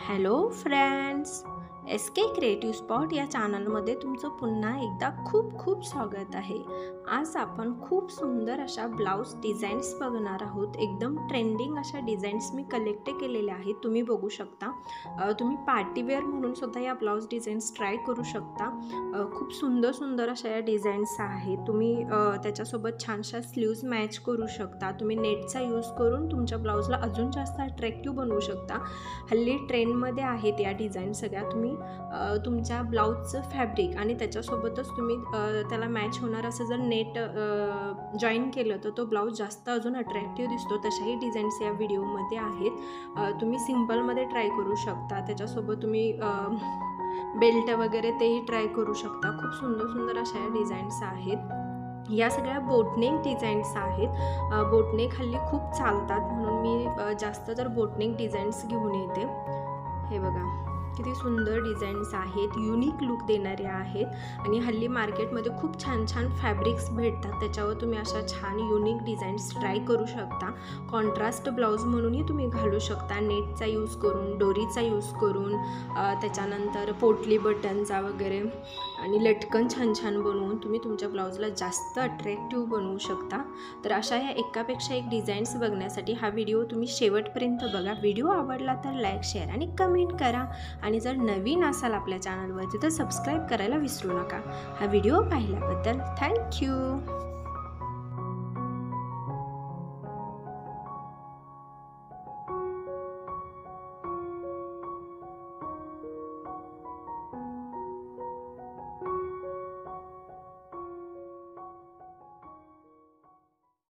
Hello friends, S के creative spot या चॅनलमध्ये तुमचं पुन्हा एकदा खूप खूप स्वागत आहे। आज आपण खूप सुंदर अशा ब्लाउज डिझाईन्स बघणार आहोत। एकदम ट्रेंडिंग अशा डिझाईन्स मी कलेक्ट केलेल्या आहेत, तुम्ही बघू शकता। तुम्ही पार्टीवेअर म्हणून सुद्धा या ब्लाउज डिझाईन्स ट्राय करू शकता। खूप सुंदर सुंदर अशा या डिझाईन्स आहेत। तुम्ही त्याच्यासोबत छानशा स्लीव्ज मॅच करू शकता। तुम्ही नेटचा यूज करून तुमच्या ब्लाउजला अजून जास्त अट्रॅक्टिव्ह बनवू शकता। हल्ली ट्रेंडमध्ये आहेत या डिझाईन सगळ्या। तुम्ही तुमच्या ब्लाउजचं फॅब्रिक आणि त्याच्यासोबतच तुम्ही त्याला मॅच होणार असं जर नेट जॉईन केलं तर तो ब्लाउज जास्त अजून अट्रॅक्टिव्ह दिसतो। तशाही डिझाईन्स या व्हिडिओमध्ये आहेत। तुम्ही सिम्पलमध्ये ट्राय करू शकता। त्याच्यासोबत तुम्ही बेल्ट वगैरे तेही ट्राय करू शकता। खूप सुंदर सुंदर अशा या डिझाईन्स आहेत। या सगळ्या बोटनेक डिझाईन्स आहेत। बोटनेक हल्ली खूप चालतात म्हणून मी जास्त तर बोटनेक डिझाईन्स घेऊन येते। हे बघा किती सुंदर डिझाईन्स आहेत, युनिक लुक देणारे आहेत आणि हल्ली मार्केटमध्ये खूप छान छान फॅब्रिक्स भेटतात, त्याच्यावर तुम्ही अशा छान युनिक डिझाईन्स ट्राय करू शकता। कॉन्ट्रास्ट ब्लाउज म्हणूनही तुम्ही घालू शकता, नेटचा यूज करून, डोरीचा यूज करून, त्याच्यानंतर पोटली बटनचा वगैरे आणि लटकन छान छान बनवून तुम्ही तुमच्या ब्लाउजला जास्त अट्रॅक्टिव्ह बनवू शकता। तर अशा या एकापेक्षा एक डिझाईन्स बघण्यासाठी हा व्हिडिओ तुम्ही शेवटपर्यंत बघा। व्हिडिओ आवडला तर लाईक, शेअर आणि कमेंट करा आणि जर नवीन असाल आपल्या चॅनलवरती तर सबस्क्राईब करायला विसरू नका। हा व्हिडिओ पाहिल्याबद्दल थँक्यू।